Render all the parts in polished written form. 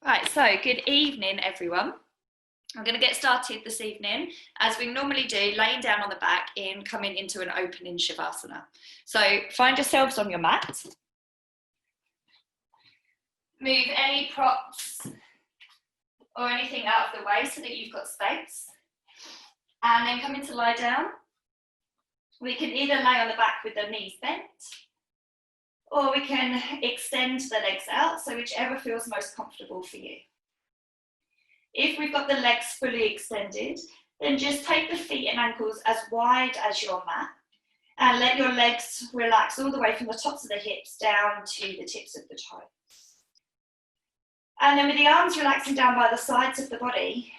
Right, so good evening, everyone. I'm going to get started this evening, as we normally do, laying down on the back in coming into an opening Shavasana. So find yourselves on your mat. Move any props or anything out of the way so that you've got space. And then come into lie down. We can either lay on the back with the knees bent, or we can extend the legs out, so whichever feels most comfortable for you. If we've got the legs fully extended, then just take the feet and ankles as wide as your mat and let your legs relax all the way from the tops of the hips down to the tips of the toes. And then with the arms relaxing down by the sides of the body,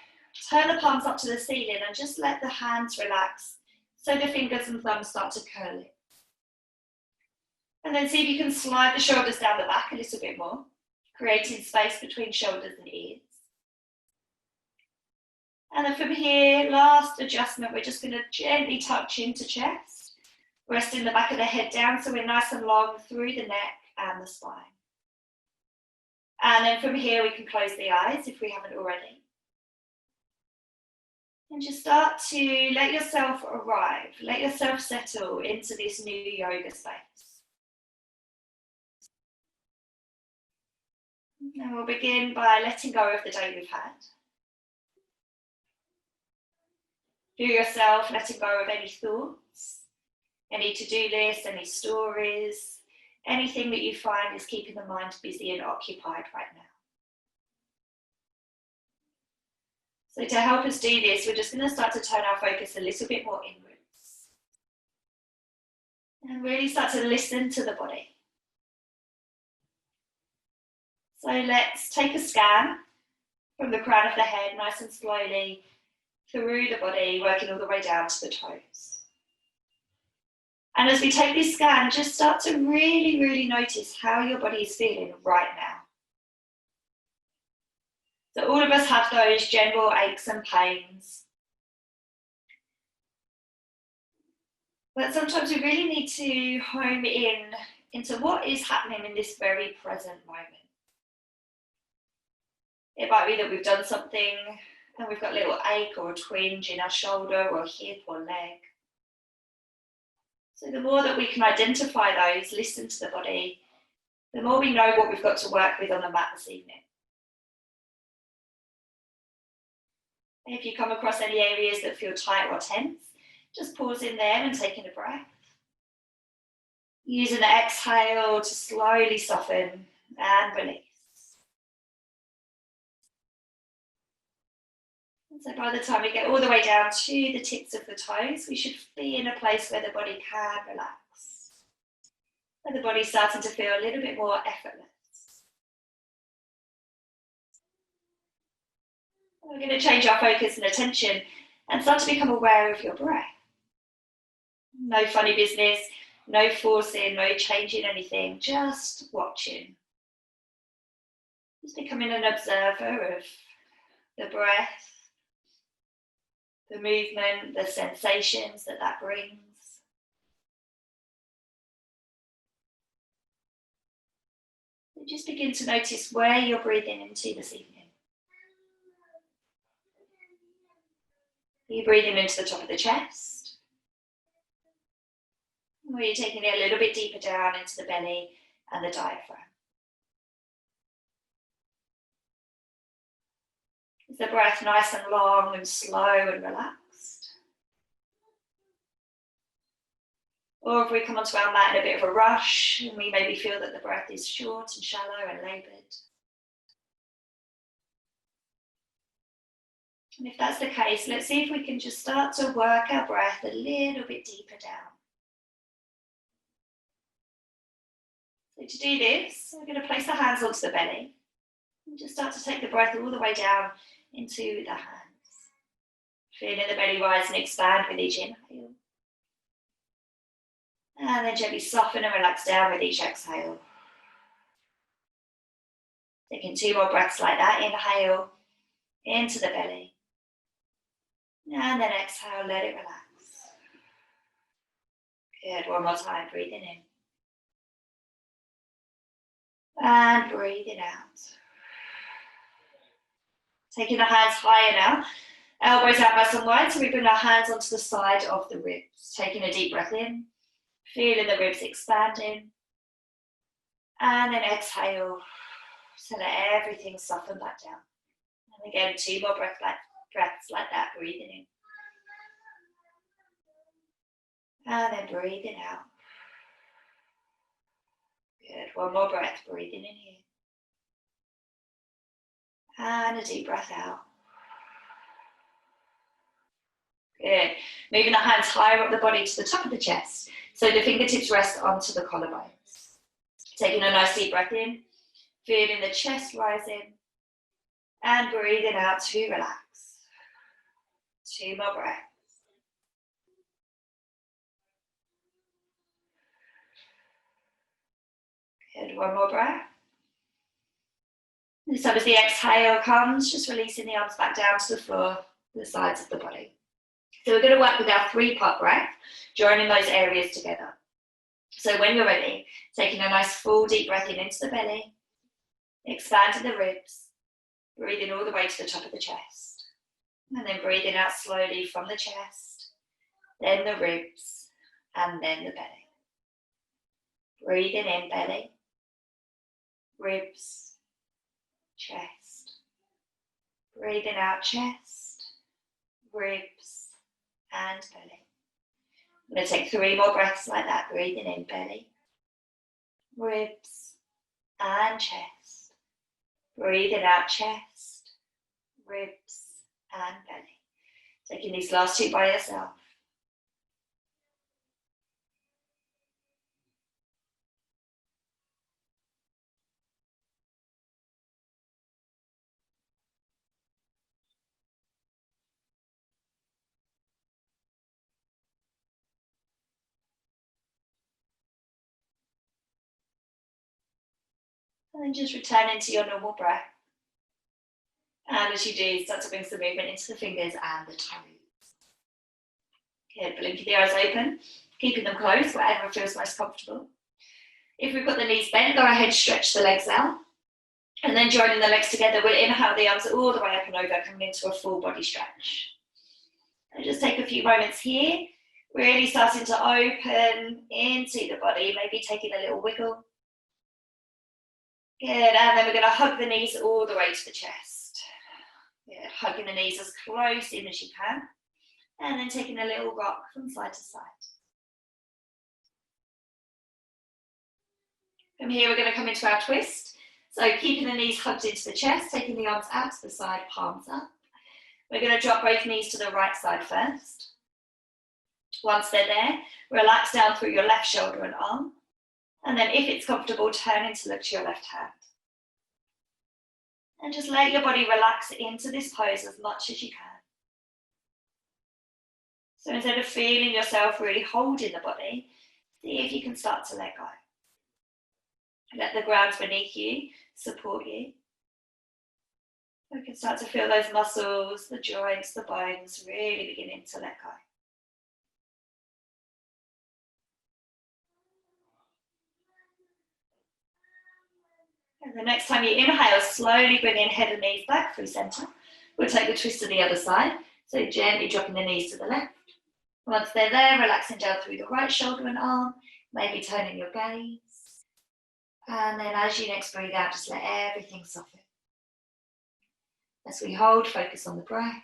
turn the palms up to the ceiling and just let the hands relax so the fingers and thumbs start to curl in. And then see if you can slide the shoulders down the back a little bit more, creating space between shoulders and ears. And then from here, last adjustment, we're just going to gently touch into chest, resting the back of the head down so we're nice and long through the neck and the spine. And then from here, we can close the eyes if we haven't already. And just start to let yourself arrive, let yourself settle into this new yoga space. And we'll begin by letting go of the day we've had. Feel yourself letting go of any thoughts, any to-do lists, any stories, anything that you find is keeping the mind busy and occupied right now. So to help us do this, we're just going to start to turn our focus a little bit more inwards. And really start to listen to the body. So let's take a scan from the crown of the head, nice and slowly, through the body, working all the way down to the toes. And as we take this scan, just start to really notice how your body is feeling right now. So all of us have those general aches and pains. But sometimes we really need to home in into what is happening in this very present moment. It might be that we've done something and we've got a little ache or a twinge in our shoulder or hip or leg. So the more that we can identify those, listen to the body, the more we know what we've got to work with on the mat this evening. If you come across any areas that feel tight or tense, just pause in there and taking a breath. Use an exhale to slowly soften and release. So by the time we get all the way down to the tips of the toes, we should be in a place where the body can relax, where the body's starting to feel a little bit more effortless. We're going to change our focus and attention and start to become aware of your breath. No funny business, no forcing, no changing anything, just watching. Just becoming an observer of the breath, the movement, the sensations that brings. And just begin to notice where you're breathing into this evening. Are you breathing into the top of the chest? Or are you taking it a little bit deeper down into the belly and the diaphragm? Is the breath nice and long and slow and relaxed? Or if we come onto our mat in a bit of a rush and we maybe feel that the breath is short and shallow and laboured? And if that's the case, let's see if we can just start to work our breath a little bit deeper down. So to do this, we're going to place the hands onto the belly and just start to take the breath all the way down into the hands. Feeling the belly rise and expand with each inhale. And then gently soften and relax down with each exhale. Taking 2 more breaths like that. Inhale into the belly. And then exhale, let it relax. Good, one more time, breathing in. And breathing out. Taking the hands higher now. Elbows out nice and wide, so we bring our hands onto the side of the ribs. Taking a deep breath in, feeling the ribs expanding. And then exhale, so let everything soften back down. And again, 2 more breaths like that, breathing in. And then breathing out. Good, 1 more breath, breathing in here. And a deep breath out. Good. Moving the hands higher up the body to the top of the chest, so the fingertips rest onto the collarbones. Taking a nice deep breath in, feeling the chest rising, and breathing out to relax. 2 more breaths. Good, 1 more breath. So as the exhale comes, just releasing the arms back down to the floor, the sides of the body. So we're going to work with our 3-part breath, joining those areas together. So when you're ready, taking a nice full deep breath in into the belly, expanding the ribs, breathing all the way to the top of the chest, and then breathing out slowly from the chest, then the ribs, and then the belly. Breathing in belly, ribs, chest. Breathing out chest, ribs, and belly. I'm going to take 3 more breaths like that, breathing in belly, ribs, and chest. Breathing out chest, ribs, and belly. Taking these last 2 by yourself. And then just returning to your normal breath. And as you do, start to bring some movement into the fingers and the toes. Good, blinking the eyes open, keeping them closed, whatever feels most comfortable. If we've got the knees bent, go ahead, stretch the legs out. And then joining the legs together, we'll inhale the arms all the way up and over, coming into a full body stretch. And just take a few moments here, really starting to open into the body, maybe taking a little wiggle. Good, and then we're going to hug the knees all the way to the chest. Good, hugging the knees as close in as you can. And then taking a little rock from side to side. From here, we're going to come into our twist. So keeping the knees hugged into the chest, taking the arms out to the side, palms up. We're going to drop both knees to the right side first. Once they're there, relax down through your left shoulder and arm. And then if it's comfortable, turn to look to your left hand. And just let your body relax into this pose as much as you can. So instead of feeling yourself really holding the body, see if you can start to let go. Let the ground beneath you support you. You can start to feel those muscles, the joints, the bones really beginning to let go. And the next time you inhale, slowly bringing head and knees back through center. We'll take the twist to the other side. So gently dropping the knees to the left. Once they're there, relaxing down through the right shoulder and arm, maybe turning your gaze. And then as you next breathe out, just let everything soften. As we hold, focus on the breath.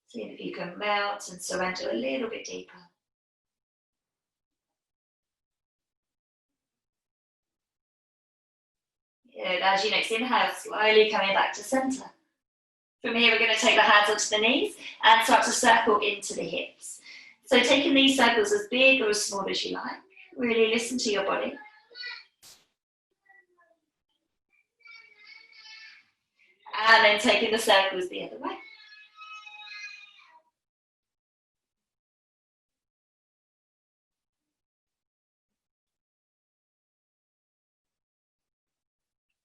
Seeing if you can melt and surrender a little bit deeper. Good. As you next inhale, slowly coming back to center. From here, we're going to take the hands onto the knees and start to circle into the hips. So taking these circles as big or as small as you like. Really listen to your body. And then taking the circles the other way.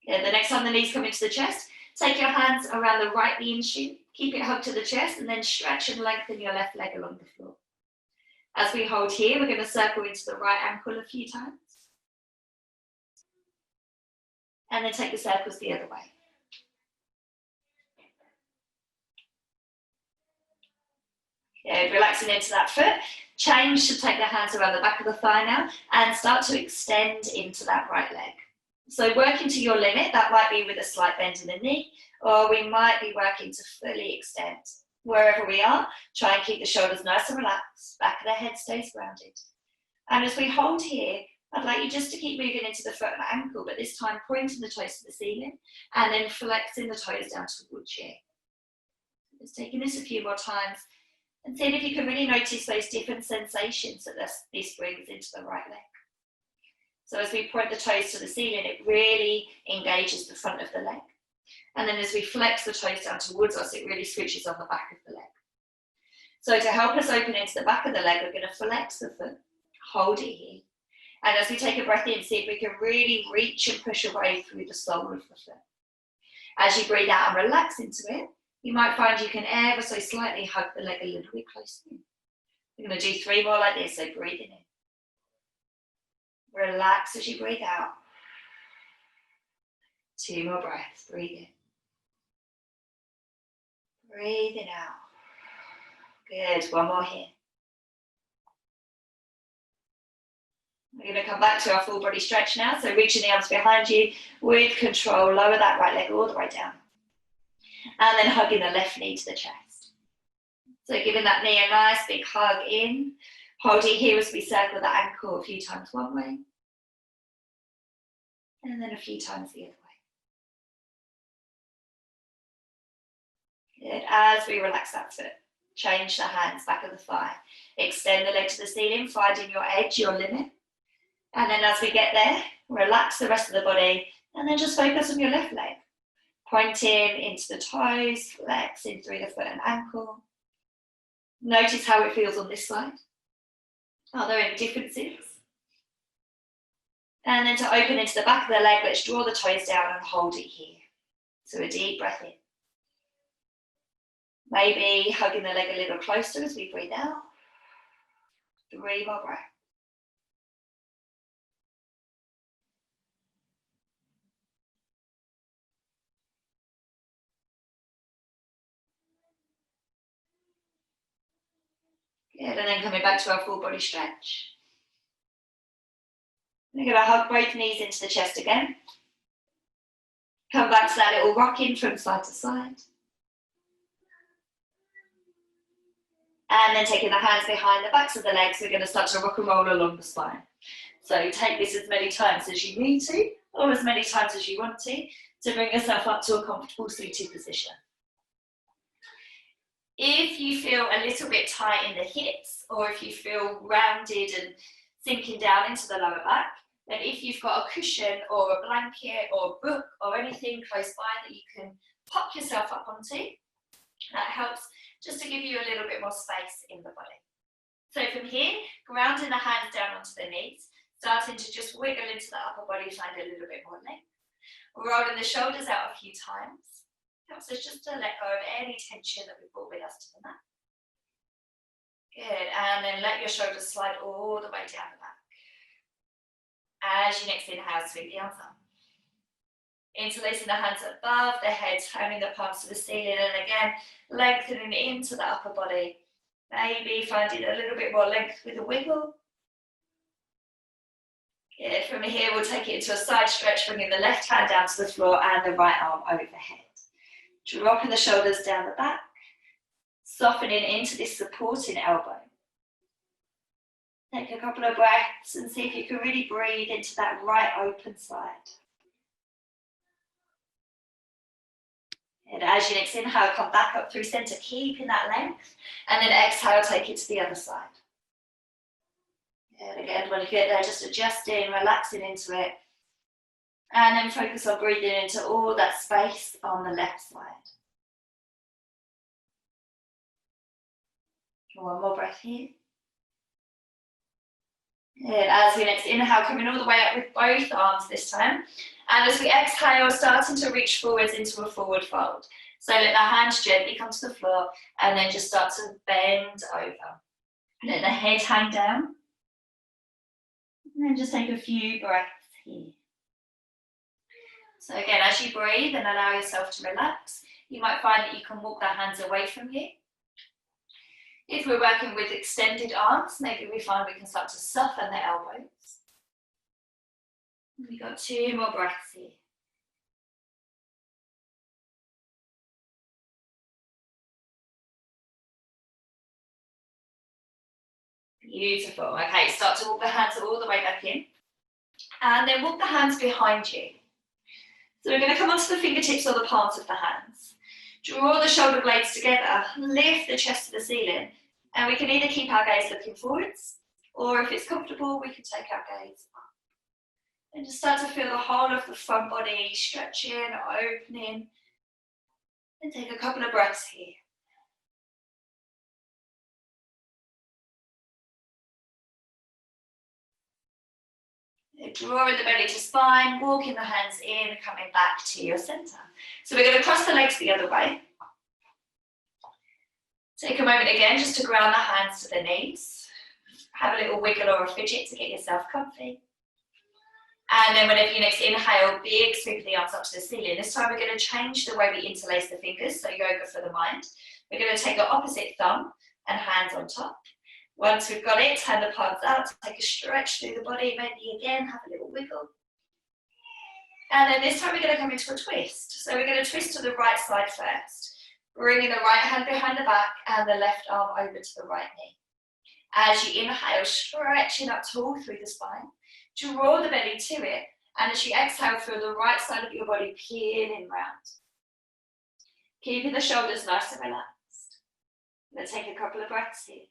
Yeah, the next time the knees come into the chest, take your hands around the right knee and shin. Keep it hugged to the chest and then stretch and lengthen your left leg along the floor. As we hold here, we're going to circle into the right ankle a few times. And then take the circles the other way. Good, relaxing into that foot. Change to take the hands around the back of the thigh now and start to extend into that right leg. So working to your limit, that might be with a slight bend in the knee, or we might be working to fully extend. Wherever we are, try and keep the shoulders nice and relaxed, back of the head stays grounded. And as we hold here, I'd like you just to keep moving into the foot and ankle, but this time pointing the toes to the ceiling and then flexing the toes down towards you. Just taking this a few more times and seeing if you can really notice those different sensations that this brings into the right leg. So as we point the toes to the ceiling, it really engages the front of the leg. And then as we flex the toes down towards us, it really switches on the back of the leg. So to help us open into the back of the leg, we're going to flex the foot, hold it here. And as we take a breath in, see if we can really reach and push away through the sole of the foot. As you breathe out and relax into it, you might find you can ever so slightly hug the leg a little bit closer in. We're going to do 3 more like this, so breathing in. Relax as you breathe out. 2 more breaths, breathe in. Breathing out. Good, 1 more here. We're going to come back to our full body stretch now, so reaching the arms behind you with control, lower that right leg all the way down. And then hugging the left knee to the chest. So giving that knee a nice big hug in, holding here as we circle the ankle a few times one way, and then a few times the other way. Good, as we relax that foot, change the hands, back of the thigh, extend the leg to the ceiling, finding your edge, your limit. And then as we get there, relax the rest of the body, and then just focus on your left leg. Pointing into the toes, flexing through the foot and ankle. Notice how it feels on this side. Are there any differences? And then to open into the back of the leg, let's draw the toes down and hold it here. So a deep breath in. Maybe hugging the leg a little closer as we breathe out. 3 more breaths. Good, and then coming back to our full body stretch. We're going to hug both knees into the chest again. Come back to that little rocking from side to side. And then taking the hands behind the backs of the legs, we're going to start to rock and roll along the spine. So take this as many times as you need to, or as many times as you want to bring yourself up to a comfortable seated position. If you feel a little bit tight in the hips, or if you feel rounded and sinking down into the lower back, then if you've got a cushion or a blanket or a book or anything close by that you can pop yourself up onto, that helps just to give you a little bit more space in the body. So from here, grounding the hands down onto the knees, starting to just wiggle into the upper body, find a little bit more length. Rolling the shoulders out a few times. Helps us just to let go of any tension that we brought with us to the mat. Good, and then let your shoulders slide all the way down the back. As you next inhale, sweep the arms up. Interlacing the hands above the head, turning the palms to the ceiling, and again, lengthening into the upper body. Maybe finding a little bit more length with a wiggle. Good, from here we'll take it into a side stretch, bringing the left hand down to the floor and the right arm overhead. Dropping the shoulders down the back, softening into this supporting elbow. Take a couple of breaths and see if you can really breathe into that right open side. And as you next inhale, come back up through center, keeping that length, and then exhale, take it to the other side. And again, when you get there, just adjusting, relaxing into it. And then focus on breathing into all that space on the left side. 1 more breath here. And as we next inhale, coming all the way up with both arms this time. And as we exhale, starting to reach forwards into a forward fold. So let the hands gently come to the floor and then just start to bend over. Let the head hang down. And then just take a few breaths here. So again, as you breathe and allow yourself to relax, you might find that you can walk the hands away from you. If we're working with extended arms, maybe we find we can start to soften the elbows. We've got 2 more breaths here. Beautiful. Okay, start to walk the hands all the way back in. And then walk the hands behind you. So we're going to come onto the fingertips or the palms of the hands. Draw the shoulder blades together, lift the chest to the ceiling, and we can either keep our gaze looking forwards, or if it's comfortable, we can take our gaze up. And just start to feel the whole of the front body stretching, opening, and take a couple of breaths here. Drawing the belly to spine, walking the hands in, coming back to your center. So we're going to cross the legs the other way. Take a moment again just to ground the hands to the knees. Have a little wiggle or a fidget to get yourself comfy. And then whenever you next inhale, big sweep of the arms up to the ceiling. This time we're going to change the way we interlace the fingers, so yoga for the mind. We're going to take the opposite thumb and hands on top. Once we've got it, turn the palms out, take a stretch through the body, maybe again, have a little wiggle. And then this time we're going to come into a twist. So we're going to twist to the right side first, bringing the right hand behind the back and the left arm over to the right knee. As you inhale, stretching up tall through the spine, draw the belly to it, and as you exhale, feel the right side of your body peeling round. Keeping the shoulders nice and relaxed. Let's take a couple of breaths here.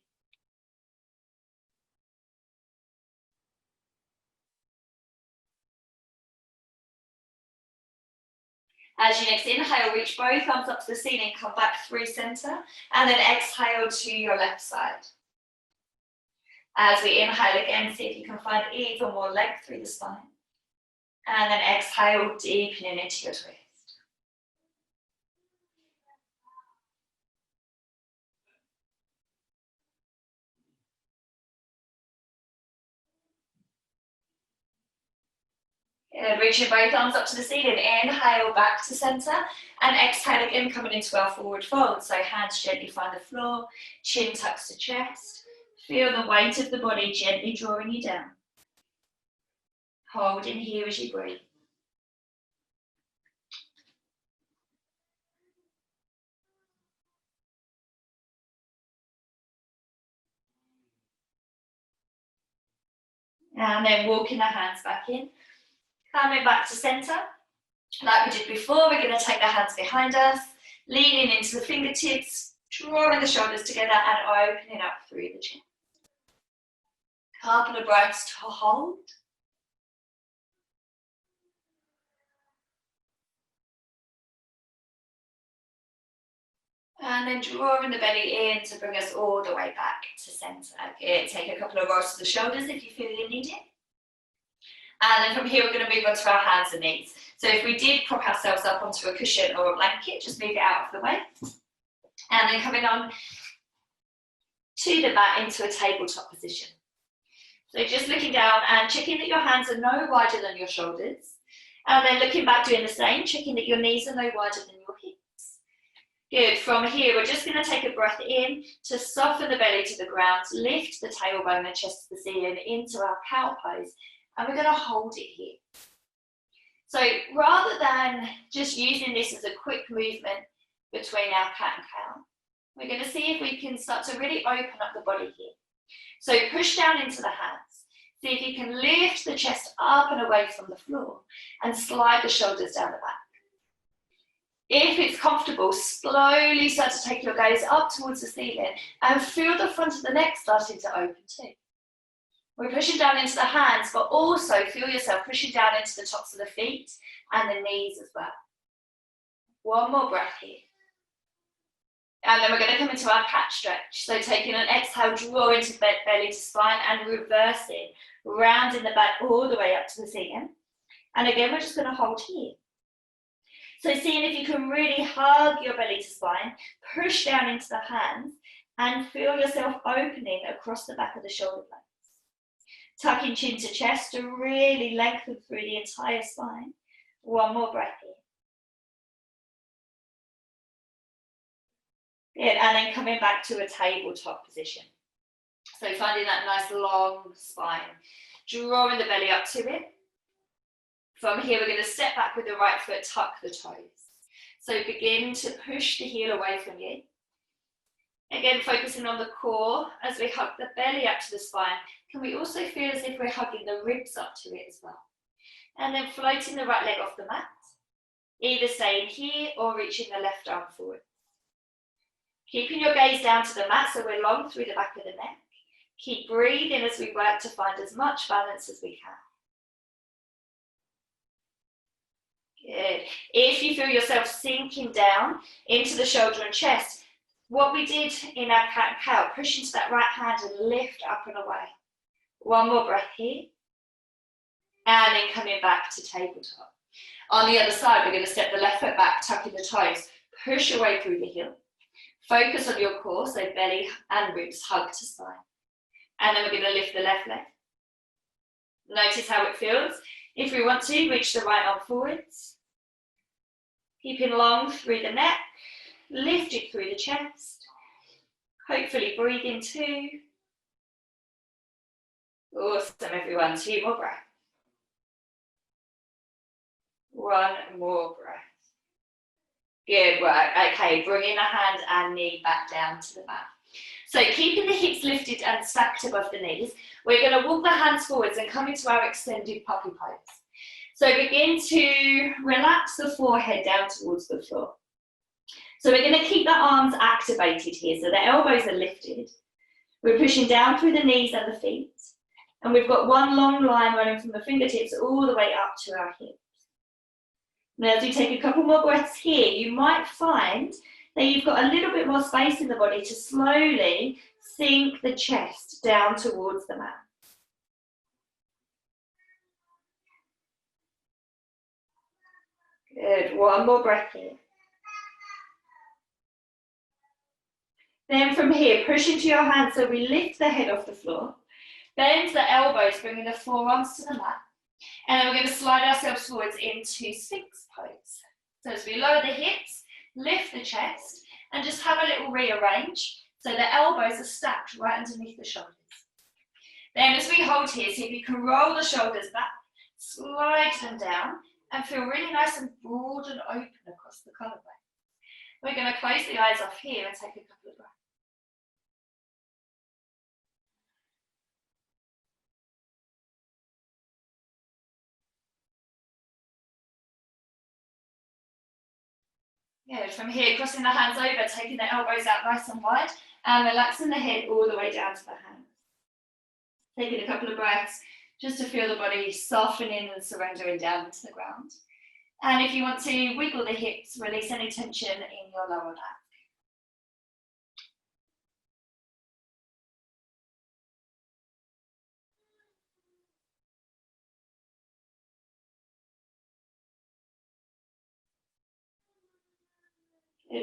As you next inhale, reach both arms up to the ceiling, come back through center, and then exhale to your left side. As we inhale again, see if you can find even more length through the spine. And then exhale, deepening into your twist. Good. Reaching both arms up to the ceiling. Inhale back to center, and exhale again, coming into our forward fold. So hands gently find the floor, chin tucks to chest. Feel the weight of the body gently drawing you down. Hold in here as you breathe. And then walking the hands back in. Coming back to center. Like we did before, we're going to take the hands behind us, leaning into the fingertips, drawing the shoulders together and opening up through the chin. Couple of breaths to hold. And then drawing the belly in to bring us all the way back to center. Okay, take a couple of rolls to the shoulders if you feel you need it. And then from here, we're going to move on to our hands and knees. So if we did prop ourselves up onto a cushion or a blanket, just move it out of the way. And then coming on to the mat into a tabletop position. So just looking down and checking that your hands are no wider than your shoulders. And then looking back, doing the same, checking that your knees are no wider than your hips. Good. From here, we're just going to take a breath in to soften the belly to the ground, lift the tailbone and chest to the ceiling into our cow pose. And we're going to hold it here. So rather than just using this as a quick movement between our cat and cow, we're going to see if we can start to really open up the body here. So push down into the hands. See if you can lift the chest up and away from the floor and slide the shoulders down the back. If it's comfortable, slowly start to take your gaze up towards the ceiling and feel the front of the neck starting to open too. We're pushing down into the hands, but also feel yourself pushing down into the tops of the feet and the knees as well. One more breath here. And then we're going to come into our cat stretch. So taking an exhale, draw into belly to spine and reversing, rounding the back all the way up to the ceiling. And again, we're just going to hold here. So seeing if you can really hug your belly to spine, push down into the hands and feel yourself opening across the back of the shoulder blades. Tucking chin to chest to really lengthen through the entire spine. One more breath in. Good, and then coming back to a tabletop position. So finding that nice long spine, drawing the belly up to it. From here, we're going to step back with the right foot, tuck the toes. So begin to push the heel away from you. Again, focusing on the core as we hug the belly up to the spine. Can we also feel as if we're hugging the ribs up to it as well? And then floating the right leg off the mat. Either staying here or reaching the left arm forward. Keeping your gaze down to the mat so we're long through the back of the neck. Keep breathing as we work to find as much balance as we can. Good. If you feel yourself sinking down into the shoulder and chest, what we did in our cat and cow, push into that right hand and lift up and away. One more breath here. And then coming back to tabletop. On the other side, we're going to step the left foot back, tucking the toes, push away through the heel. Focus on your core, so belly and ribs hug to spine. And then we're going to lift the left leg. Notice how it feels. If we want to, reach the right arm forwards. Keeping long through the neck. Lift it through the chest. Hopefully breathe in two. Awesome, everyone. Two more breaths. One more breath. Good work. Okay, bringing the hand and knee back down to the mat. So keeping the hips lifted and stacked above the knees, we're going to walk the hands forwards and come into our extended puppy pose. So begin to relax the forehead down towards the floor. So we're going to keep the arms activated here, so the elbows are lifted. We're pushing down through the knees and the feet. And we've got one long line running from the fingertips all the way up to our hips. Now as we take a couple more breaths here, you might find that you've got a little bit more space in the body to slowly sink the chest down towards the mat. Good, one more breath here. Then from here, push into your hands so we lift the head off the floor. Bend the elbows, bringing the forearms to the mat. And then we're going to slide ourselves forwards into Sphinx pose. So as we lower the hips, lift the chest, and just have a little rearrange. So the elbows are stacked right underneath the shoulders. Then as we hold here, see if you can roll the shoulders back, slide them down, and feel really nice and broad and open across the collarbone. We're going to close the eyes off here and take a couple of breaths. Good. From here, crossing the hands over, taking the elbows out nice and wide, and relaxing the head all the way down to the hands. Taking a couple of breaths just to feel the body softening and surrendering down into the ground. And if you want to wiggle the hips, release any tension in your lower back.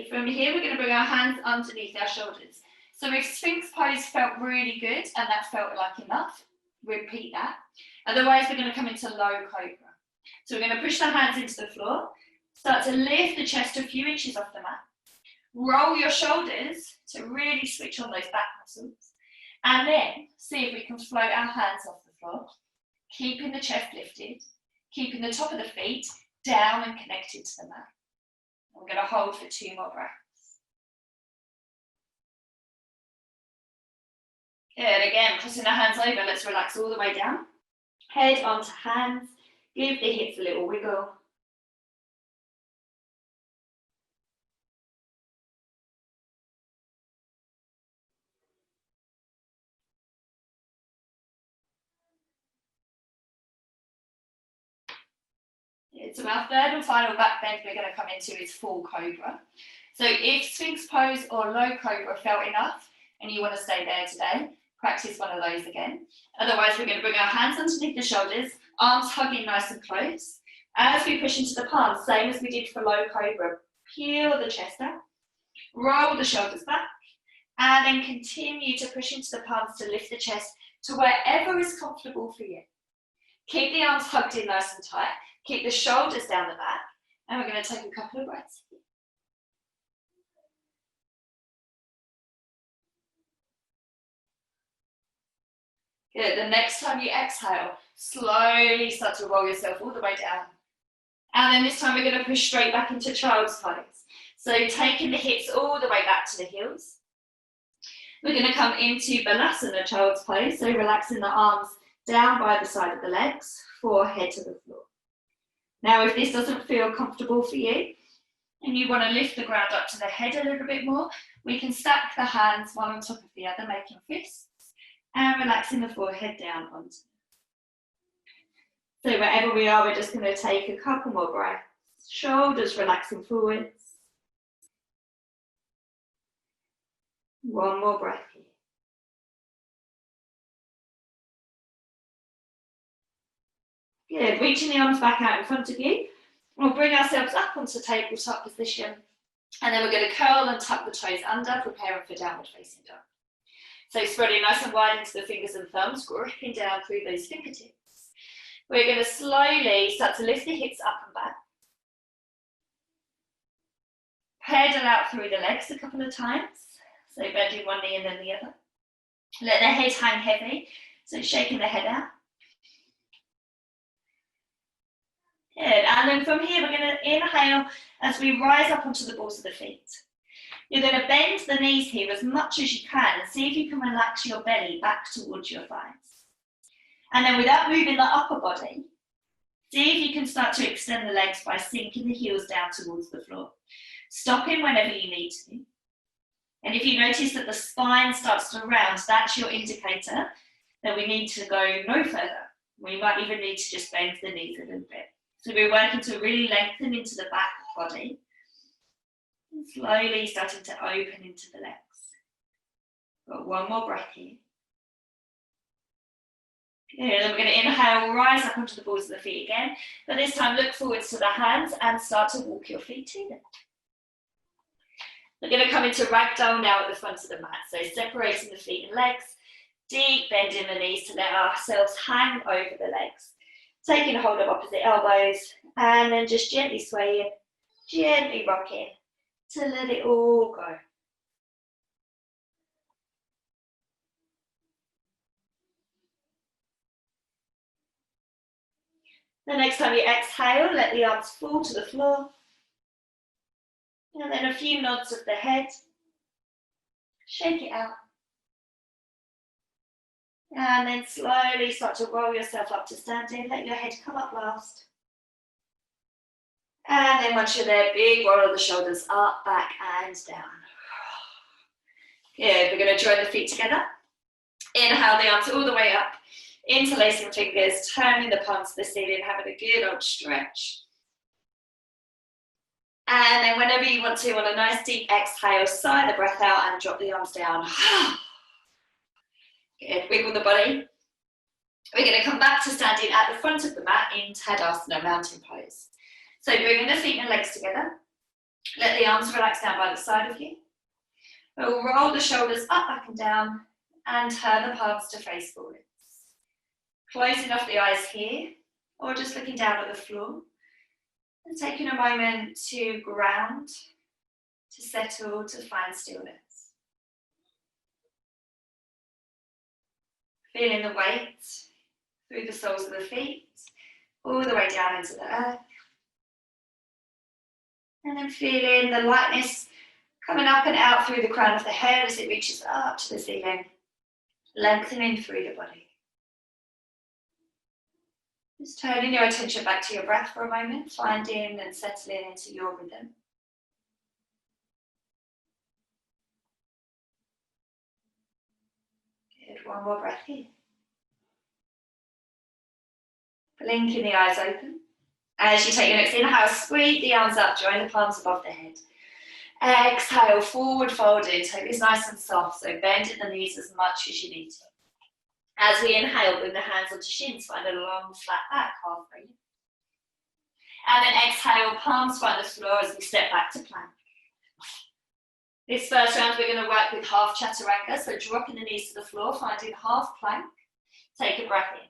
From here, we're going to bring our hands underneath our shoulders. So if Sphinx pose felt really good and that felt like enough, repeat that. Otherwise, we're going to come into low cobra. So we're going to push the hands into the floor, start to lift the chest a few inches off the mat. Roll your shoulders to really switch on those back muscles. And then see if we can float our hands off the floor, keeping the chest lifted, keeping the top of the feet down and connected to the mat. We're going to hold for 2 more breaths. Good, again, crossing the hands over, let's relax all the way down. Head onto hands, give the hips a little wiggle. So our third and final back bend we're going to come into is full cobra. So if Sphinx pose or low cobra felt enough and you want to stay there today, practice one of those again. Otherwise, we're going to bring our hands underneath the shoulders, arms hugging nice and close. As we push into the palms, same as we did for low cobra, peel the chest out, roll the shoulders back, and then continue to push into the palms to lift the chest to wherever is comfortable for you. Keep the arms hugged in nice and tight. Keep the shoulders down the back, and we're going to take a couple of breaths. Good. The next time you exhale, slowly start to roll yourself all the way down. And then this time we're going to push straight back into child's pose. So taking the hips all the way back to the heels. We're going to come into balasana, child's pose. So relaxing the arms down by the side of the legs, forehead to the floor. Now if this doesn't feel comfortable for you, and you want to lift the ground up to the head a little bit more, we can stack the hands one on top of the other, making fists. And relaxing the forehead down onto. So wherever we are, we're just going to take a couple more breaths. Shoulders relaxing forwards. One more breath here. Good. Reaching the arms back out in front of you. We'll bring ourselves up onto tabletop position. And then we're going to curl and tuck the toes under, preparing for downward facing dog. So spreading nice and wide into the fingers and thumbs, gripping down through those fingertips. We're going to slowly start to lift the hips up and back. Pedal out through the legs a couple of times. So bending one knee and then the other. Let the head hang heavy, so shaking the head out. Good, and then from here we're going to inhale as we rise up onto the balls of the feet. You're going to bend the knees here as much as you can and see if you can relax your belly back towards your thighs. And then without moving the upper body, see if you can start to extend the legs by sinking the heels down towards the floor. Stopping whenever you need to. And if you notice that the spine starts to round, that's your indicator that we need to go no further. We might even need to just bend the knees a little bit. So we're working to really lengthen into the back body. And slowly starting to open into the legs. Got one more breath here. Good, then we're going to inhale, rise up onto the balls of the feet again. But this time look forwards to the hands and start to walk your feet to them. We're going to come into ragdoll now at the front of the mat. So separating the feet and legs, deep bend in the knees to let ourselves hang over the legs. Taking a hold of opposite elbows and then just gently swaying, gently rocking to let it all go. The next time you exhale, let the arms fall to the floor. And then a few nods of the head. Shake it out. And then slowly start to roll yourself up to standing. Let your head come up last. And then once you're there, big roll of the shoulders up, back and down. Good, we're going to join the feet together. Inhale the arms all the way up. Interlacing fingers, turning the palms to the ceiling, having a good old stretch. And then whenever you want to, on a nice deep exhale, sigh the breath out and drop the arms down. Good, wiggle the body. We're going to come back to standing at the front of the mat in Tadasana, mountain pose. So bringing the feet and legs together. Let the arms relax down by the side of you. We'll roll the shoulders up, back and down, and turn the palms to face forwards. Closing off the eyes here, or just looking down at the floor. And taking a moment to ground, to settle, to find stillness. Feeling the weight through the soles of the feet, all the way down into the earth. And then feeling the lightness coming up and out through the crown of the head as it reaches up to the ceiling, lengthening through the body. Just turning your attention back to your breath for a moment, finding and settling into your rhythm. Good, one more breath here. Blinking the eyes open. As you take your next inhale, squeeze the arms up, join the palms above the head. Exhale, forward folding, take this nice and soft, so bending the knees as much as you need to. As we inhale, bring the hands onto shins, find a long flat back, halfway. And then exhale, palms find the floor as we step back to plank. This first round we're going to work with half chaturanga, so dropping the knees to the floor, finding half plank. Take a breath in.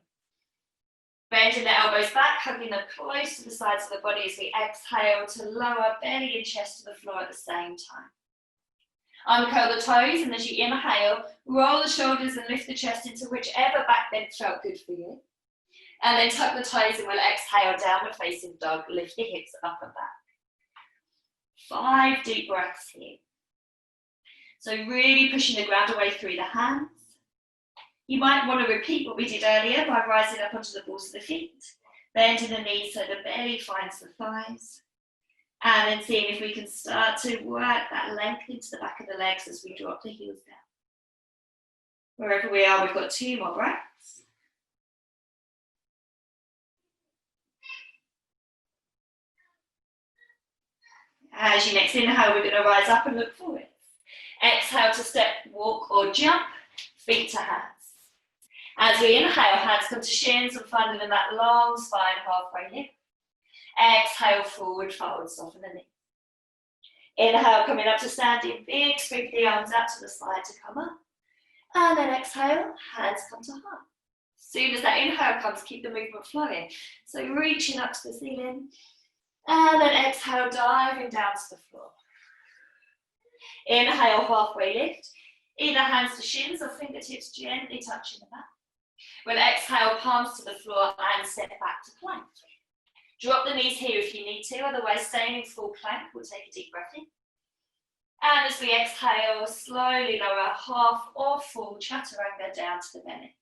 Bending the elbows back, hugging them close to the sides of the body as we exhale to lower belly and chest to the floor at the same time. Uncurl the toes, and as you inhale, roll the shoulders and lift the chest into whichever back bend felt good for you. And then tuck the toes and we'll exhale, downward facing dog, lift the hips up and back. 5 deep breaths here. So really pushing the ground away through the hands. You might want to repeat what we did earlier by rising up onto the balls of the feet, bending the knees so the belly finds the thighs, and then seeing if we can start to work that length into the back of the legs as we drop the heels down. Wherever we are, we've got 2 more breaths. As you next inhale, we're going to rise up and look forward. Exhale to step, walk or jump, feet to hands. As we inhale, hands come to shins and find them in that long spine, halfway lift. Exhale, forward fold, soften the knee. Inhale, coming up to standing, big sweep the arms out to the side to come up. And then exhale, hands come to heart. As soon as that inhale comes, keep the movement flowing. So reaching up to the ceiling. And then exhale, diving down to the floor. Inhale, halfway lift. Either hands to shins or fingertips gently touching the mat. We'll exhale, palms to the floor and step back to plank. Drop the knees here if you need to, otherwise staying in full plank. We'll take a deep breath in. And as we exhale, slowly lower half or full chaturanga down to the belly.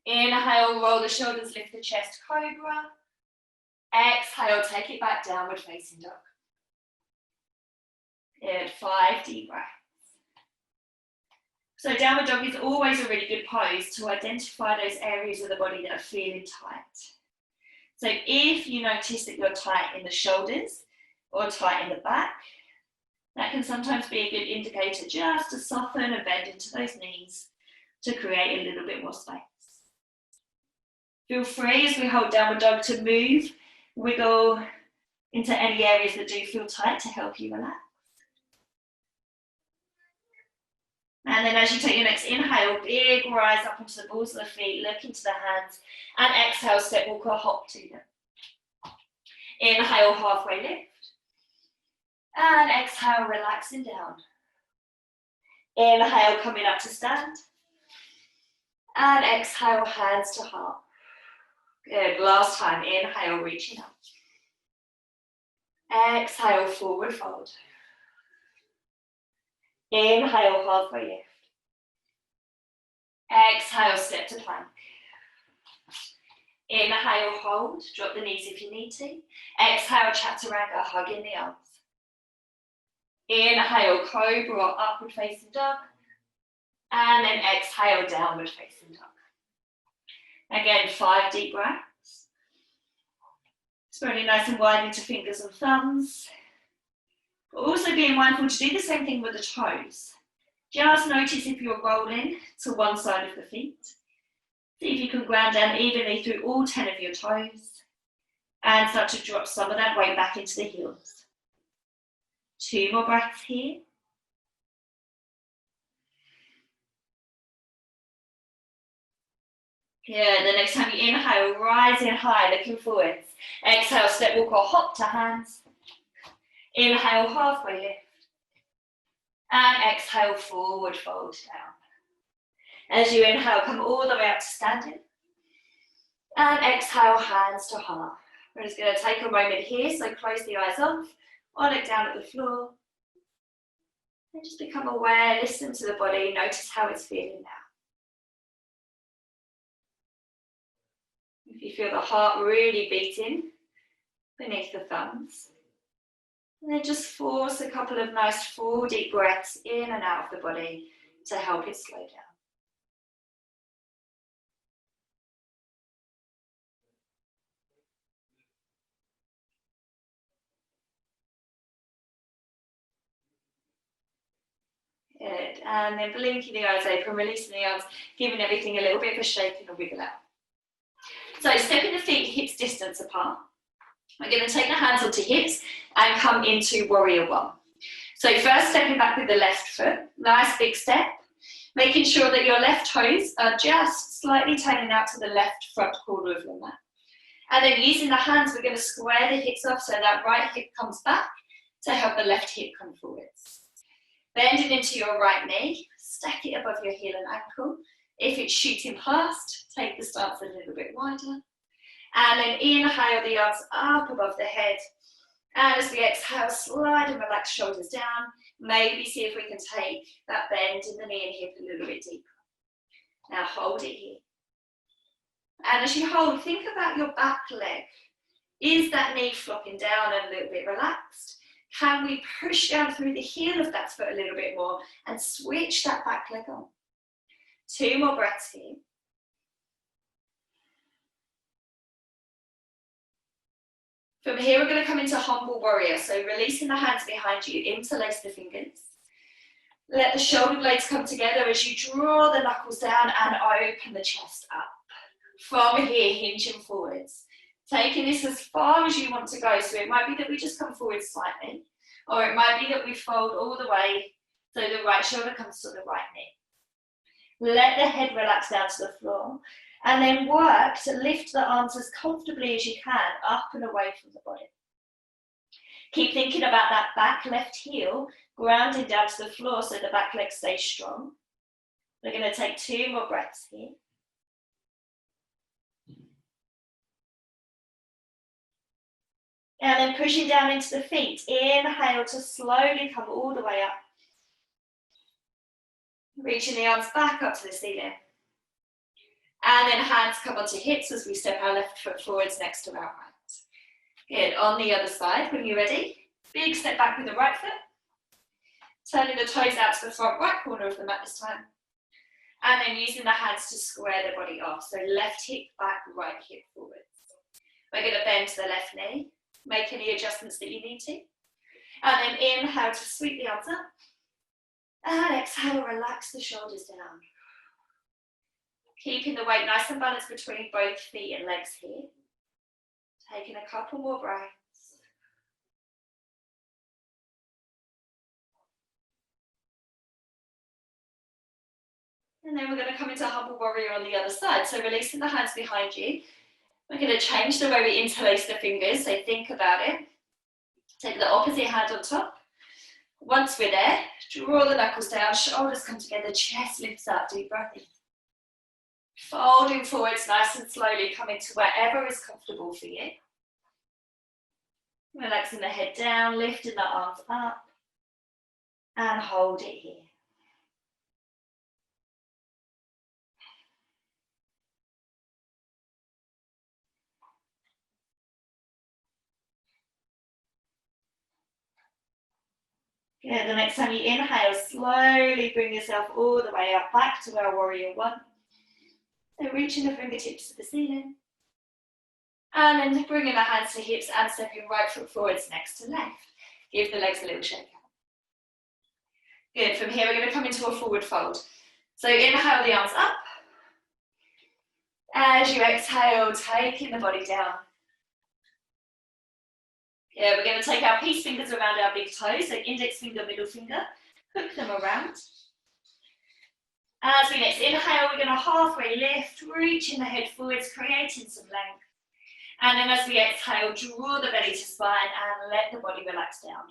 Inhale, roll the shoulders, lift the chest, cobra. Exhale, take it back, downward facing dog. Good, 5 deep breaths. So downward dog is always a really good pose to identify those areas of the body that are feeling tight. So if you notice that you're tight in the shoulders or tight in the back, that can sometimes be a good indicator just to soften and bend into those knees to create a little bit more space. Feel free as we hold downward dog to move, wiggle into any areas that do feel tight to help you relax. And then as you take your next inhale, big rise up onto the balls of the feet, look into the hands, and exhale, step, walk or hop to them. Inhale, halfway lift. And exhale, relaxing down. Inhale, coming up to stand. And exhale, hands to heart. Good, last time, inhale, reaching up. Exhale, forward fold. Inhale, halfway lift. Exhale, step to plank. Inhale, hold, drop the knees if you need to. Exhale, chaturanga, hugging the arms. Inhale, cobra or upward facing dog. And then exhale, downward facing dog. Again, 5 deep breaths. Spreading nice and wide into fingers and thumbs. But also being mindful to do the same thing with the toes. Just notice if you're rolling to one side of the feet. See if you can ground down evenly through all 10 of your toes. And start to drop some of that weight back into the heels. 2 more breaths here. Good, the next time you inhale, rising high, looking forwards. Exhale, step, walk or hop to hands. Inhale, halfway lift. And exhale, forward fold down. As you inhale, come all the way up to standing. And exhale, hands to heart. We're just going to take a moment here, so close the eyes off, or look down at the floor. And just become aware, listen to the body, notice how it's feeling now. If you feel the heart really beating beneath the thumbs, and then just force a couple of nice full deep breaths in and out of the body to help it slow down. Good, and then blinking the eyes open, releasing the arms, giving everything a little bit of a shake and a wiggle out. So stepping the feet hips distance apart. We're going to take the hands onto hips and come into warrior one. So first stepping back with the left foot, nice big step. Making sure that your left toes are just slightly turning out to the left front corner of your mat. And then using the hands, we're going to square the hips off so that right hip comes back to help the left hip come forwards. Bending into your right knee, stack it above your heel and ankle. If it's shooting past, take the stance a little bit wider. And then inhale the arms up above the head. And as we exhale, slide and relax shoulders down. Maybe see if we can take that bend in the knee and hip a little bit deeper. Now hold it here. And as you hold, think about your back leg. Is that knee flopping down and a little bit relaxed? Can we push down through the heel of that foot a little bit more and switch that back leg on? 2 more breaths here. From here, we're going to come into humble warrior. So releasing the hands behind you, interlace the fingers. Let the shoulder blades come together as you draw the knuckles down and open the chest up. From here, hinging forwards. Taking this as far as you want to go. So it might be that we just come forward slightly, or it might be that we fold all the way so the right shoulder comes to the right knee. Let the head relax down to the floor, and then work to lift the arms as comfortably as you can up and away from the body. Keep thinking about that back left heel grounding down to the floor so the back leg stays strong. We're going to take 2 more breaths here. And then pushing down into the feet. Inhale to slowly come all the way up. Reaching the arms back up to the ceiling. And then hands come onto hips as we step our left foot forwards next to our right. Good, on the other side, when you're ready, big step back with the right foot. Turning the toes out to the front right corner of the mat this time. And then using the hands to square the body off. So left hip back, right hip forwards. We're going to bend to the left knee. Make any adjustments that you need to. And then inhale to sweep the arms up. And exhale, relax the shoulders down. Keeping the weight nice and balanced between both feet and legs here. Taking a couple more breaths. And then we're going to come into humble warrior on the other side. So releasing the hands behind you. We're going to change the way we interlace the fingers, so think about it. Take the opposite hand on top. Once we're there, draw the knuckles down, shoulders come together, chest lifts up, deep breath in. Folding forwards nice and slowly, coming to wherever is comfortable for you. Relaxing the head down, lifting the arms up, and hold it here. Good, the next time you inhale, slowly bring yourself all the way up, back to our warrior one. So reaching the fingertips to the ceiling. And then bringing the hands to hips and stepping right foot forwards next to left. Give the legs a little shake out. Good, from here we're going to come into a forward fold. So inhale the arms up. As you exhale, taking the body down. Yeah, we're going to take our peace fingers around our big toes, so index finger, middle finger, hook them around. As we next inhale, we're going to halfway lift, reaching the head forwards, creating some length. And then as we exhale, draw the belly to spine and let the body relax down.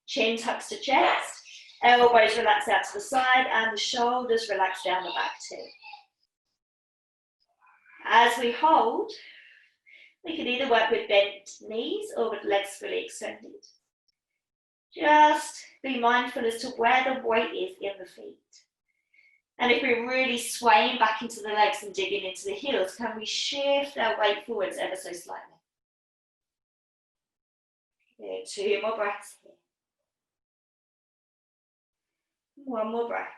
Chin tucks to chest, elbows relax out to the side, and the shoulders relax down the back too. As we hold, we can either work with bent knees or with legs fully extended. Just be mindful as to where the weight is in the feet. And if we're really swaying back into the legs and digging into the heels, can we shift our weight forwards ever so slightly? Good, 2 more breaths here. 1 more breath.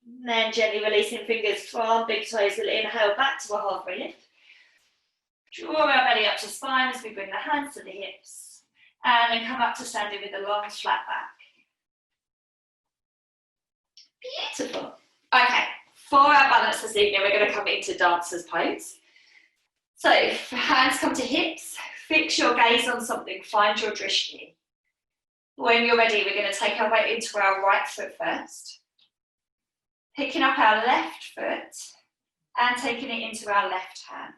And then gently releasing fingers from big toes. We'll inhale back to a halfway lift. Draw our belly up to spine as we bring the hands to the hips. And then come up to standing with a long flat back. Beautiful. Okay, for our balance this evening, we're going to come into dancer's pose. So hands come to hips. Fix your gaze on something. Find your drishti. When you're ready, we're going to take our weight into our right foot first, picking up our left foot and taking it into our left hand.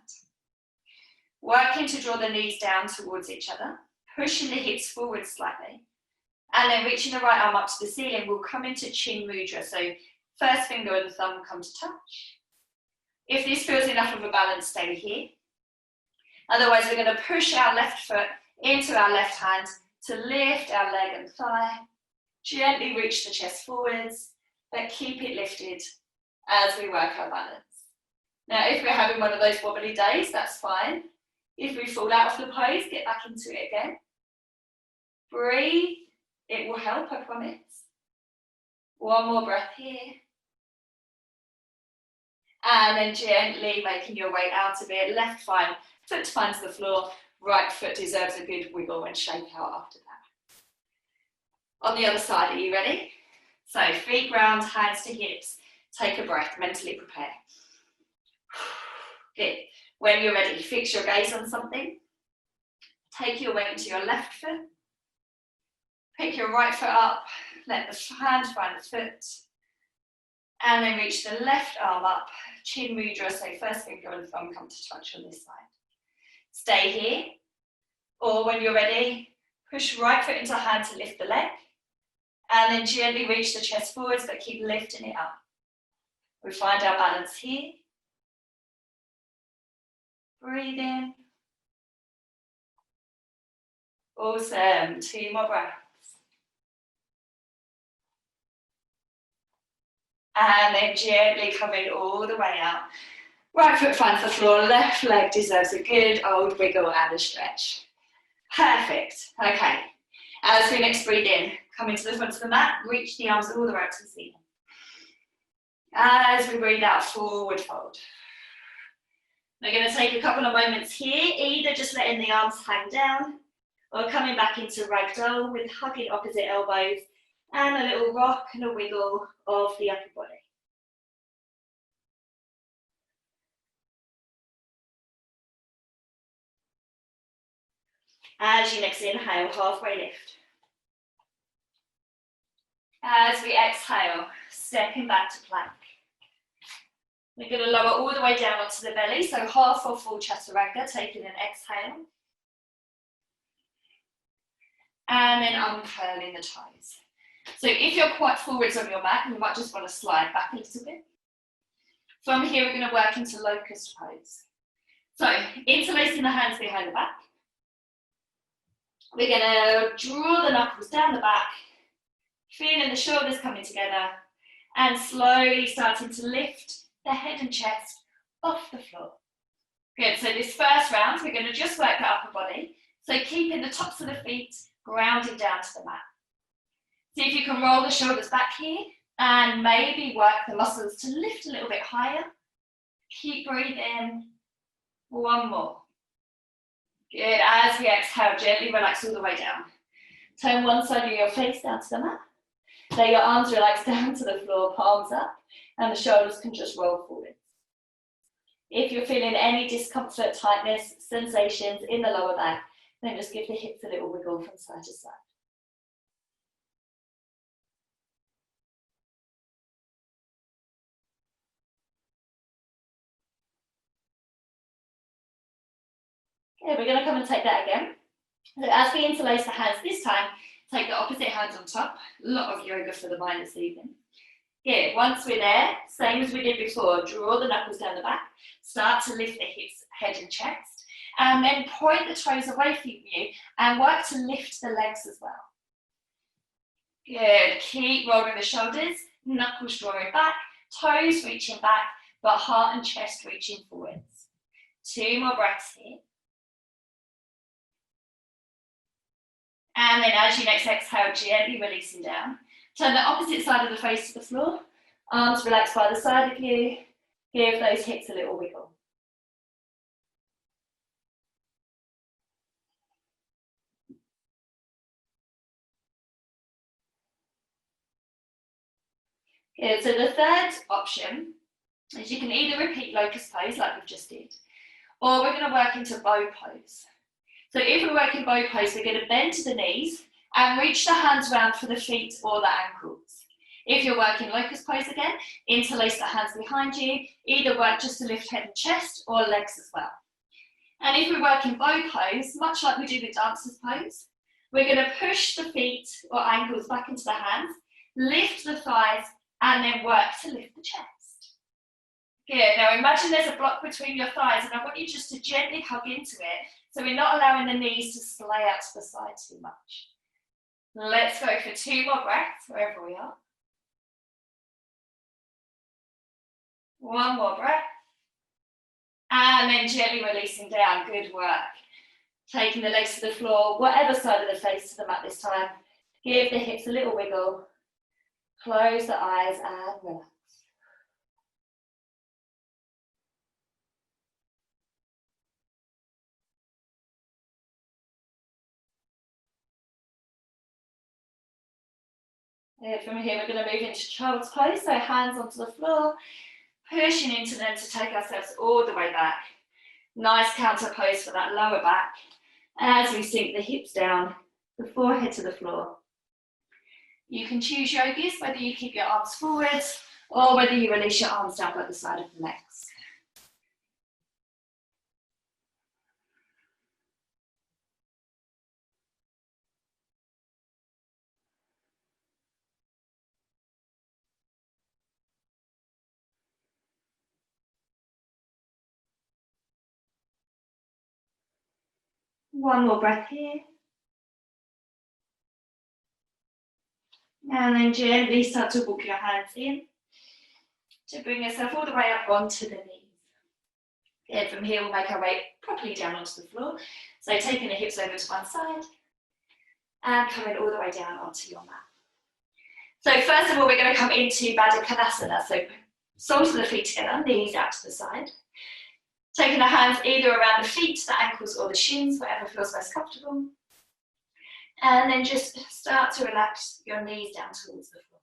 Working to draw the knees down towards each other, pushing the hips forward slightly, and then reaching the right arm up to the ceiling. We'll come into chin mudra, so first finger and the thumb come to touch. If this feels enough of a balance, stay here. Otherwise, we're going to push our left foot into our left hand to lift our leg and thigh. Gently reach the chest forwards, but keep it lifted as we work our balance. Now, if we're having one of those wobbly days, that's fine. If we fall out of the pose, get back into it again. Breathe. It will help, I promise. One more breath here. And then gently making your way out of it. Left foot finds the floor. Right foot deserves a good wiggle and shake out after that. On the other side, are you ready? So feet ground, hands to hips. Take a breath, mentally prepare. Good. When you're ready, fix your gaze on something. Take your weight into your left foot. Pick your right foot up. Let the hand find the foot. And then reach the left arm up. Chin mudra, so first finger and thumb come to touch on this side. Stay here. Or when you're ready, push right foot into hand to lift the leg. And then gently reach the chest forwards, but keep lifting it up. We find our balance here. Breathe in. Awesome. 2 more breaths. And then gently coming all the way out. Right foot finds the floor, left leg deserves a good old wiggle and a stretch. Perfect. Okay. As we next breathe in, come into the front of the mat, reach the arms all the way up to the ceiling. As we breathe out, forward fold. We're going to take a couple of moments here, either just letting the arms hang down or coming back into ragdoll with hugging opposite elbows and a little rock and a wiggle of the upper body. As you next inhale, halfway lift. As we exhale, stepping back to plank. We're going to lower all the way down onto the belly, so half or full chaturanga, taking an exhale. And then uncurling the toes. So if you're quite forwards on your mat, you might just want to slide back a little bit. From here, we're going to work into locust pose. So interlacing the hands behind the back. We're going to draw the knuckles down the back, feeling the shoulders coming together, and slowly starting to lift the head and chest off the floor. Good, so this first round, we're going to just work the upper body. So keeping the tops of the feet grounded down to the mat. See if you can roll the shoulders back here, and maybe work the muscles to lift a little bit higher. Keep breathing. One more. Good, as we exhale, gently relax all the way down. Turn one side of your face down to the mat. Let your arms relax down to the floor, palms up, and the shoulders can just roll forward. If you're feeling any discomfort, tightness, sensations in the lower back, then just give the hips a little wiggle from side to side. Okay, we're going to come and take that again. So as we interlace the hands this time, take the opposite hands on top. A lot of yoga for the mind this evening. Good, once we're there, same as we did before, draw the knuckles down the back, start to lift the hips, head and chest, and then point the toes away from you and work to lift the legs as well. Good, keep rolling the shoulders, knuckles drawing back, toes reaching back, but heart and chest reaching forwards. 2 more breaths here. And then as you next exhale, gently releasing down. Turn the opposite side of the face to the floor. Arms relaxed by the side of you. Give those hips a little wiggle. Good, so the third option is you can either repeat locust pose like we've just did, or we're going to work into bow pose. So if we work in bow pose, we're going to bend to the knees And reach the hands round for the feet or the ankles. If you're working locust pose again, interlace the hands behind you. Either work just to lift head and chest or legs as well. And if we work in bow pose, much like we do with dancer's pose, we're going to push the feet or ankles back into the hands, lift the thighs, and then work to lift the chest. Good. Now imagine there's a block between your thighs, and I want you just to gently hug into it, so we're not allowing the knees to splay out to the side too much. Let's go for 2 more breaths, wherever we are. 1 more breath. And then gently releasing down. Good work. Taking the legs to the floor, whatever side of the face to the mat this time. Give the hips a little wiggle. Close the eyes and relax. From here, we're going to move into child's pose, so hands onto the floor, pushing into them to take ourselves all the way back. Nice counter pose for that lower back as we sink the hips down, the forehead to the floor. You can choose yogis, whether you keep your arms forward or whether you release your arms down by the side of the legs. One more breath here. And then gently start to walk your hands in to bring yourself all the way up onto the knees. Good. From here, we'll make our way properly down onto the floor. So taking the hips over to one side and coming all the way down onto your mat. So first of all, we're going to come into Baddha Konasana. So soles of the feet together, knees out to the side. Taking the hands either around the feet, the ankles or the shins, whatever feels most comfortable. And then just start to relax your knees down towards the floor.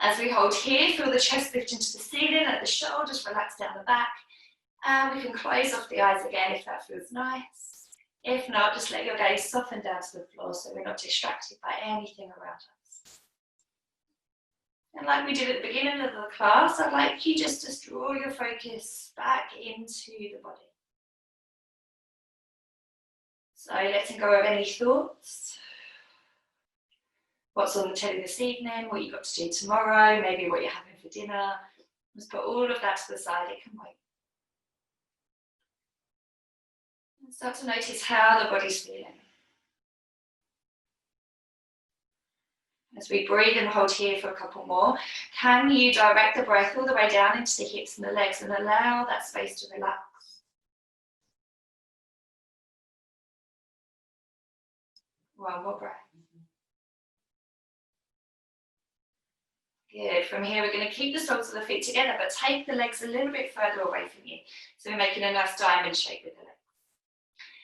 As we hold here, feel the chest lift into the ceiling, let the shoulders relax down the back. And we can close off the eyes again if that feels nice. If not, just let your gaze soften down to the floor so we're not distracted by anything around us. And like we did at the beginning of the class, I'd like you just to draw your focus back into the body. So letting go of any thoughts. What's on the telly this evening, what you've got to do tomorrow, maybe what you're having for dinner. Just put all of that to the side, it can wait. And start to notice how the body's feeling. As we breathe and hold here for a couple more, can you direct the breath all the way down into the hips and the legs and allow that space to relax? One more breath. Good. From here, we're going to keep the soles of the feet together, but take the legs a little bit further away from you. So we're making a nice diamond shape with the legs.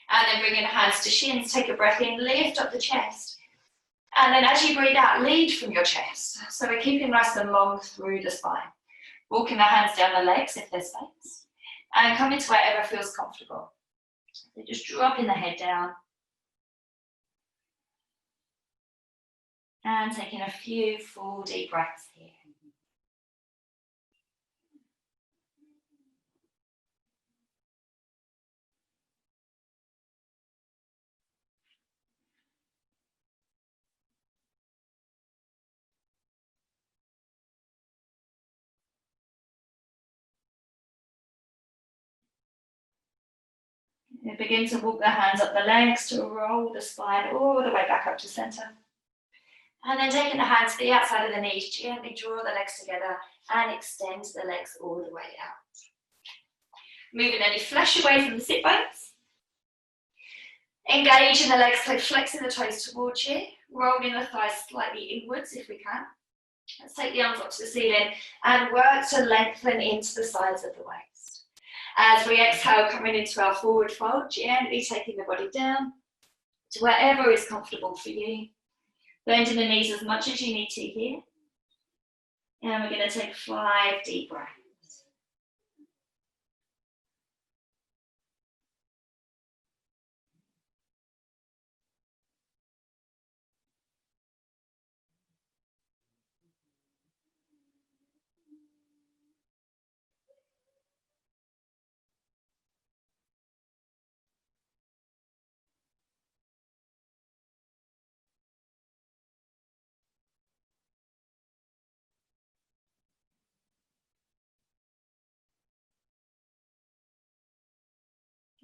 And then bring in hands to shins. Take a breath in, lift up the chest. And then as you breathe out, lead from your chest. So we're keeping nice and long through the spine. Walking the hands down the legs if there's space. And come into wherever feels comfortable. So just dropping the head down. And taking a few full deep breaths here. And begin to walk the hands up the legs to roll the spine all the way back up to center. And then taking the hands to the outside of the knees, gently draw the legs together and extend the legs all the way out. Moving any flesh away from the sit bones. Engage in the legs, so flexing the toes towards you, rolling the thighs slightly inwards if we can. Let's take the arms up to the ceiling and work to lengthen into the sides of the waist. As we exhale, coming into our forward fold, gently taking the body down to wherever is comfortable for you. Bending the knees as much as you need to here. And we're going to take 5 deep breaths.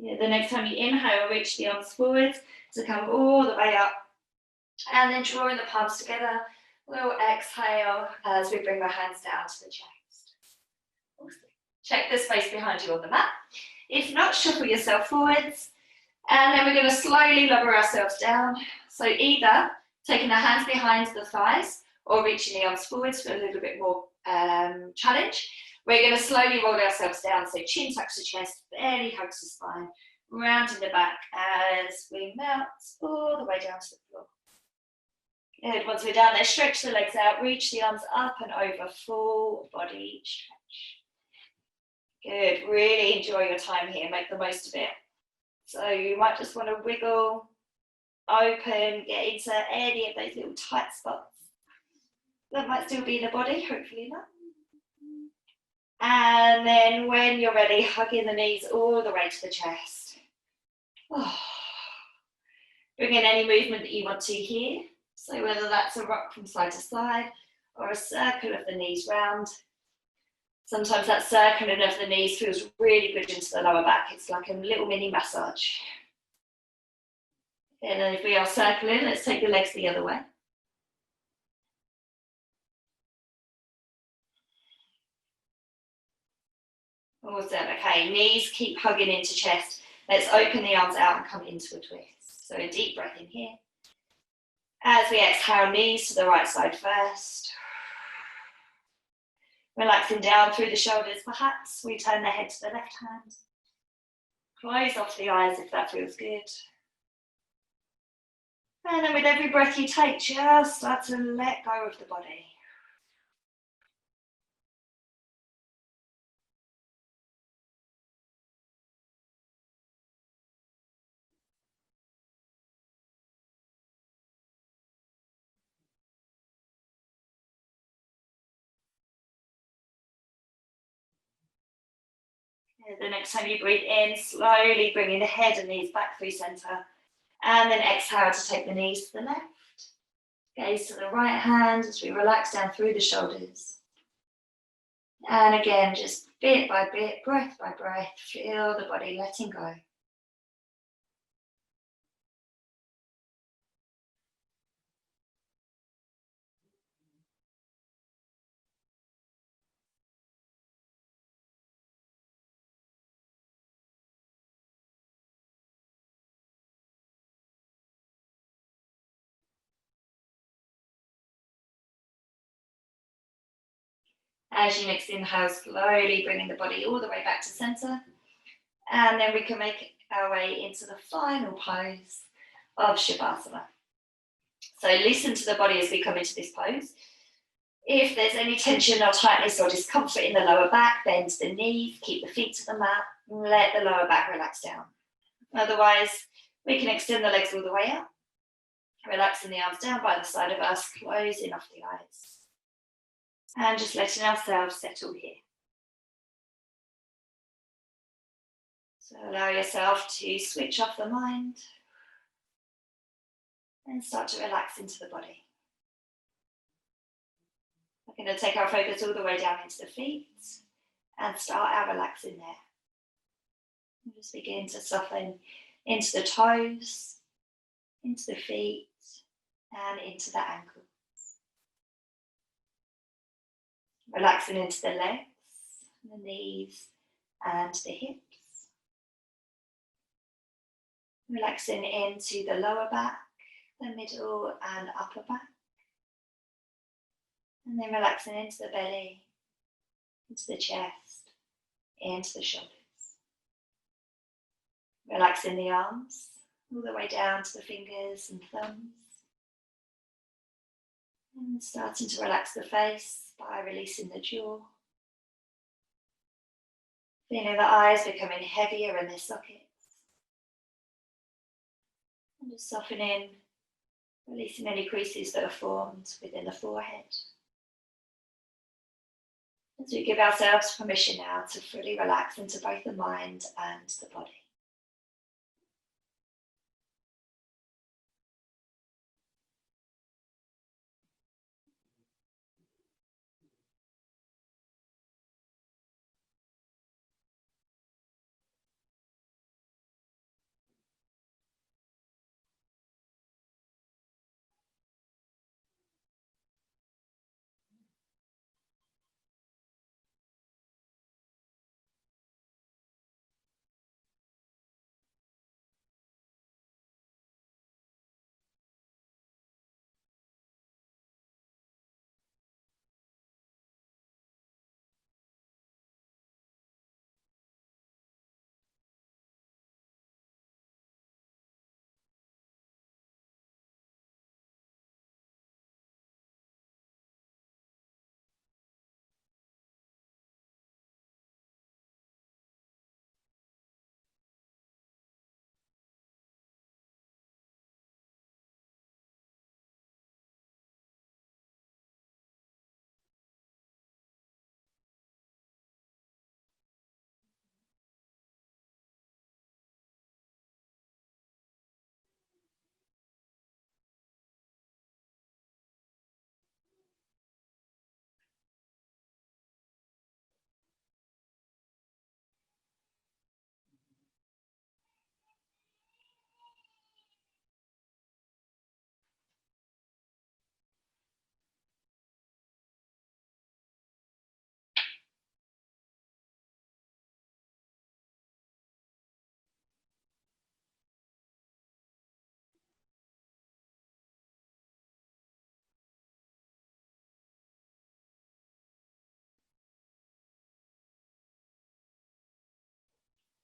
Yeah, the next time you inhale, reach the arms forwards to come all the way up. And then drawing the palms together, we'll exhale as we bring our hands down to the chest. Awesome. Check the space behind you on the mat. If not, shuffle yourself forwards. And then we're going to slowly lower ourselves down. So either taking our hands behind the thighs or reaching the arms forwards for a little bit more challenge. We're going to slowly roll ourselves down. So chin tucks the chest, belly hugs the spine, rounding the back as we melt all the way down to the floor. Good. Once we're down there, stretch the legs out, reach the arms up and over, full body stretch. Good. Really enjoy your time here. Make the most of it. So you might just want to wiggle, open, get into any of those little tight spots. That might still be in the body, hopefully not. And then when you're ready, hugging the knees all the way to the chest. Oh. Bring in any movement that you want to here. So whether that's a rock from side to side or a circle of the knees round. Sometimes that circling of the knees feels really good into the lower back. It's like a little mini massage. And then if we are circling, let's take the legs the other way. Awesome. Okay, knees keep hugging into chest. Let's open the arms out and come into a twist. So a deep breath in here. As we exhale, knees to the right side first. Relaxing down through the shoulders, perhaps we turn the head to the left hand. Close off the eyes if that feels good. And then with every breath you take, just start to let go of the body. The next time you breathe in, slowly bringing the head and knees back through center. And then exhale to take the knees to the left. Gaze to the right hand as we relax down through the shoulders. And again, just bit by bit, breath by breath, feel the body letting go. As you next inhale, slowly bringing the body all the way back to center. And then we can make our way into the final pose of Shavasana. So listen to the body as we come into this pose. If there's any tension or tightness or discomfort in the lower back, bend the knees, keep the feet to the mat, and let the lower back relax down. Otherwise, we can extend the legs all the way up, relaxing the arms down by the side of us, closing off the eyes. And just letting ourselves settle here. So allow yourself to switch off the mind and start to relax into the body. We're going to take our focus all the way down into the feet and start our relaxing there. And just begin to soften into the toes, into the feet, and into the ankles. Relaxing into the legs, the knees, and the hips. Relaxing into the lower back, the middle and upper back. And then relaxing into the belly, into the chest, into the shoulders. Relaxing the arms all the way down to the fingers and thumbs. And starting to relax the face by releasing the jaw. Feeling the eyes becoming heavier in their sockets. And just softening, releasing any creases that are formed within the forehead. As we give ourselves permission now to fully relax into both the mind and the body.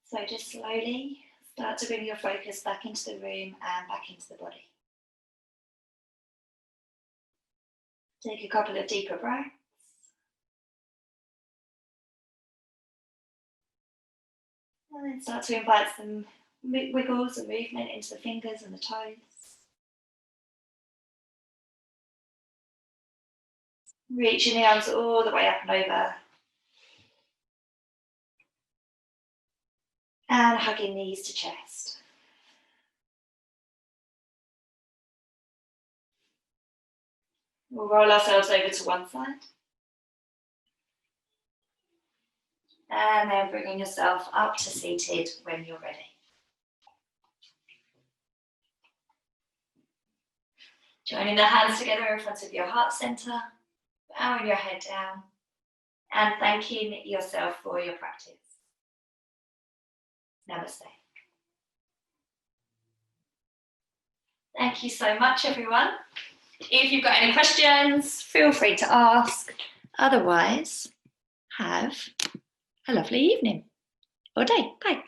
So just slowly start to bring your focus back into the room and back into the body. Take a couple of deeper breaths. And then start to invite some wiggles and movement into the fingers and the toes. Reaching the arms all the way up and over. And hugging knees to chest. We'll roll ourselves over to one side. And then bringing yourself up to seated when you're ready. Joining the hands together in front of your heart center, bowing your head down, and thanking yourself for your practice. Namaste. Thank you so much, everyone. If you've got any questions, feel free to ask. Otherwise, have a lovely evening or day. Bye.